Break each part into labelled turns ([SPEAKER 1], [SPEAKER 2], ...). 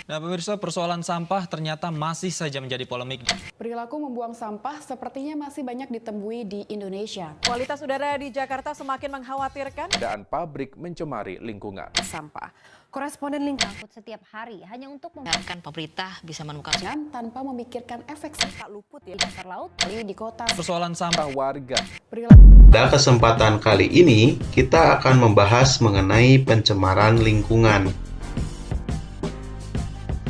[SPEAKER 1] Nah, pemirsa, persoalan sampah ternyata masih saja menjadi polemik.
[SPEAKER 2] Perilaku membuang sampah sepertinya masih banyak ditemui di Indonesia.
[SPEAKER 3] Kualitas udara di Jakarta semakin mengkhawatirkan.
[SPEAKER 4] Dan pabrik mencemari lingkungan.
[SPEAKER 2] Sampah. Koresponden lingkungan
[SPEAKER 5] Angkut setiap hari hanya untuk membiarkan pemerintah bisa menemukan
[SPEAKER 2] tanpa memikirkan efek
[SPEAKER 3] Tak luput ya.
[SPEAKER 5] di dasar laut.
[SPEAKER 2] di kota.
[SPEAKER 1] Persoalan sampah
[SPEAKER 4] Warga.
[SPEAKER 6] Pada kesempatan kali ini, kita akan membahas mengenai pencemaran lingkungan.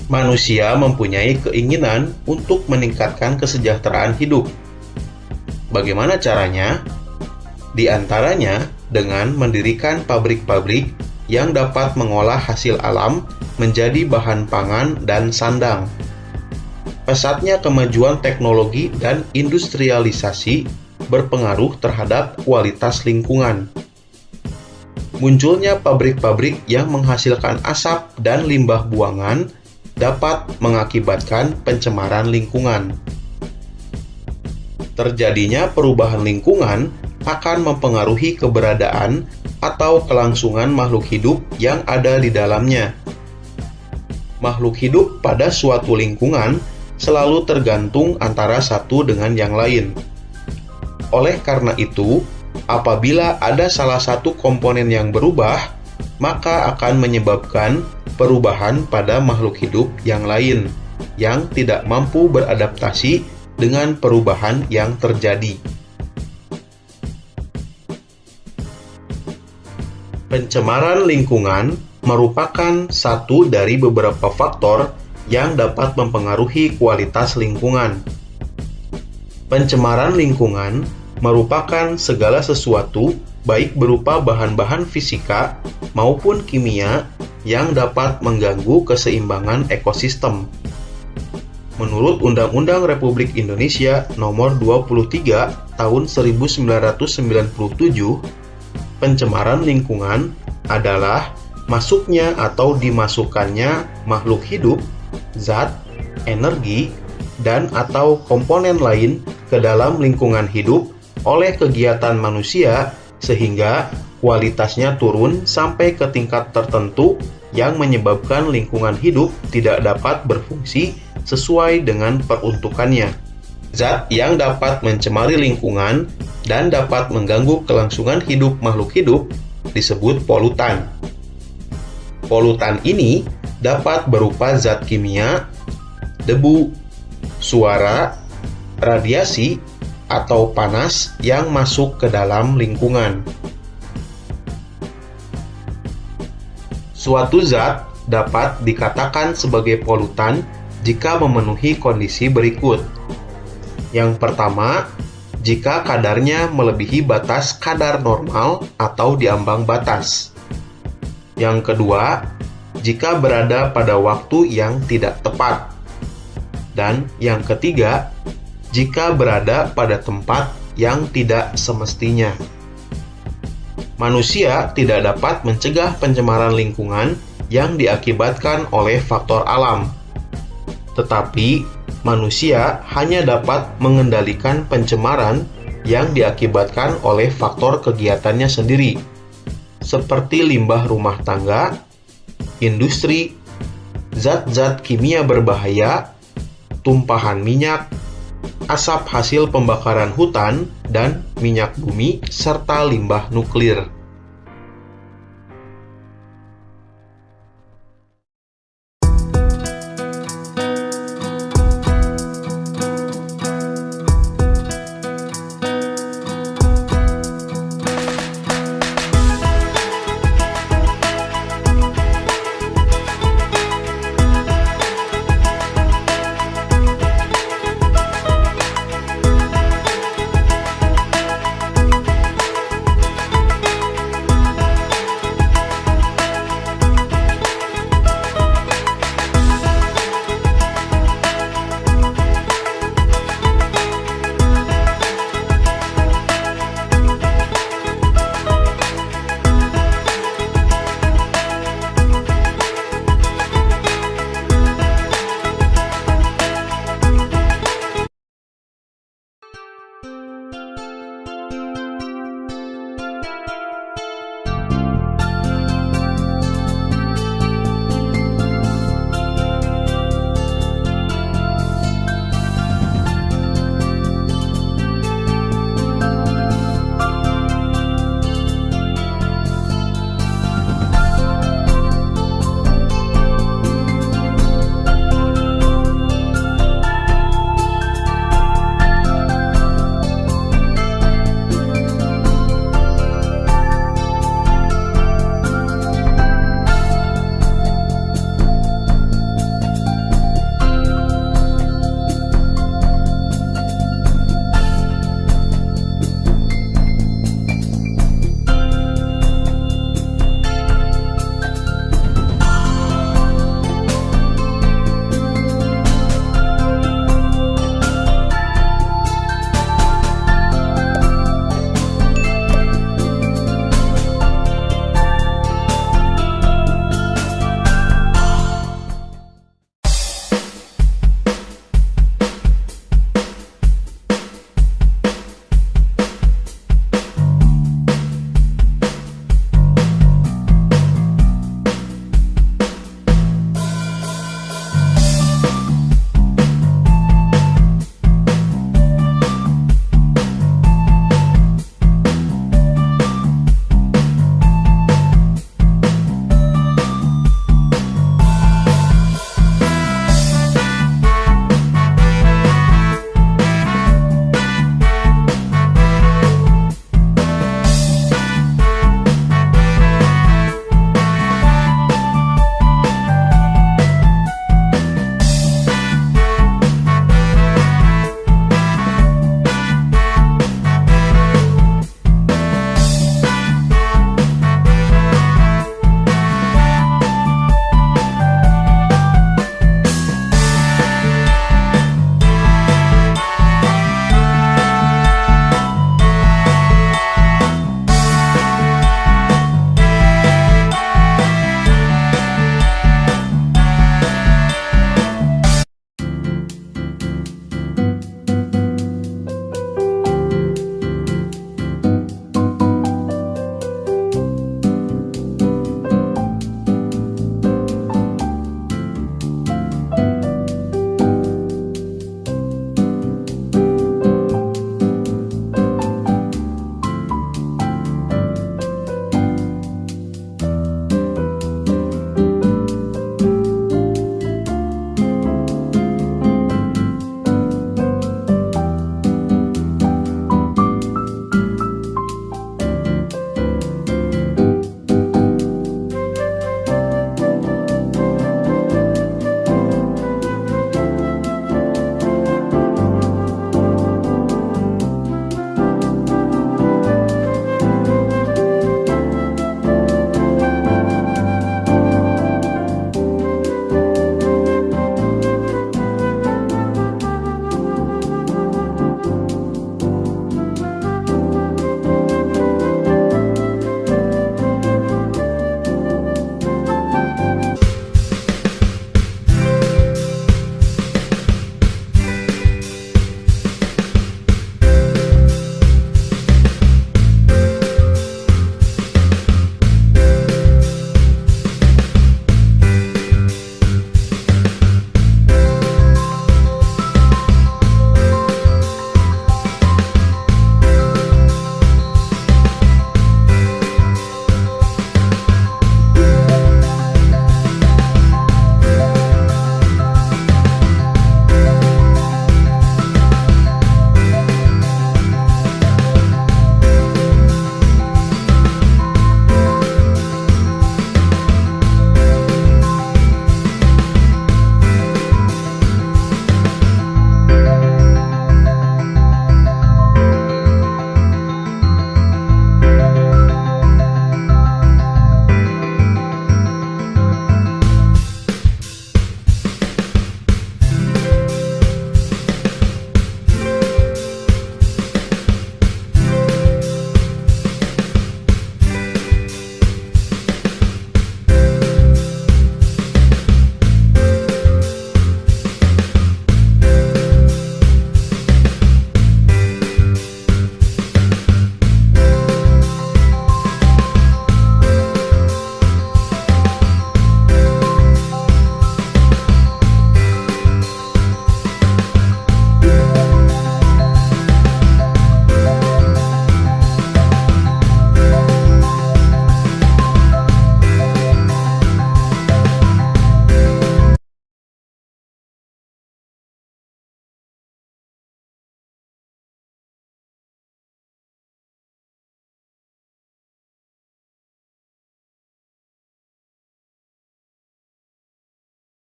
[SPEAKER 6] Manusia mempunyai keinginan untuk meningkatkan kesejahteraan hidup. Bagaimana caranya? Di antaranya dengan mendirikan pabrik-pabrik yang dapat mengolah hasil alam menjadi bahan pangan dan sandang. Pesatnya kemajuan teknologi dan industrialisasi berpengaruh terhadap kualitas lingkungan. Munculnya pabrik-pabrik yang menghasilkan asap dan limbah buangan dapat mengakibatkan pencemaran lingkungan. Terjadinya perubahan lingkungan akan mempengaruhi keberadaan atau kelangsungan makhluk hidup yang ada di dalamnya. Makhluk hidup pada suatu lingkungan selalu tergantung antara satu dengan yang lain. Oleh karena itu, apabila ada salah satu komponen yang berubah, maka akan menyebabkan perubahan pada makhluk hidup yang lain yang tidak mampu beradaptasi dengan perubahan yang terjadi. Pencemaran lingkungan merupakan satu dari beberapa faktor yang dapat mempengaruhi kualitas lingkungan. Pencemaran lingkungan merupakan segala sesuatu, baik berupa bahan-bahan fisika maupun kimia, yang dapat mengganggu keseimbangan ekosistem. Menurut Undang-Undang Republik Indonesia Nomor 23 Tahun 1997, pencemaran lingkungan adalah masuknya atau dimasukkannya makhluk hidup, zat, energi, dan atau komponen lain ke dalam lingkungan hidup oleh kegiatan manusia sehingga kualitasnya turun sampai ke tingkat tertentu yang menyebabkan lingkungan hidup tidak dapat berfungsi sesuai dengan peruntukannya. Zat yang dapat mencemari lingkungan dan dapat mengganggu kelangsungan hidup makhluk hidup disebut polutan. Polutan ini dapat berupa zat kimia, debu, suara, radiasi, atau panas yang masuk ke dalam lingkungan. Suatu zat dapat dikatakan sebagai polutan jika memenuhi kondisi berikut. Yang pertama, jika kadarnya melebihi batas kadar normal atau diambang batas. Yang kedua, jika berada pada waktu yang tidak tepat. Dan yang ketiga, jika berada pada tempat yang tidak semestinya. Manusia tidak dapat mencegah pencemaran lingkungan yang diakibatkan oleh faktor alam. Tetapi, manusia hanya dapat mengendalikan pencemaran yang diakibatkan oleh faktor kegiatannya sendiri, seperti limbah rumah tangga, industri, zat-zat kimia berbahaya, tumpahan minyak, asap hasil pembakaran hutan dan minyak bumi, serta limbah nuklir.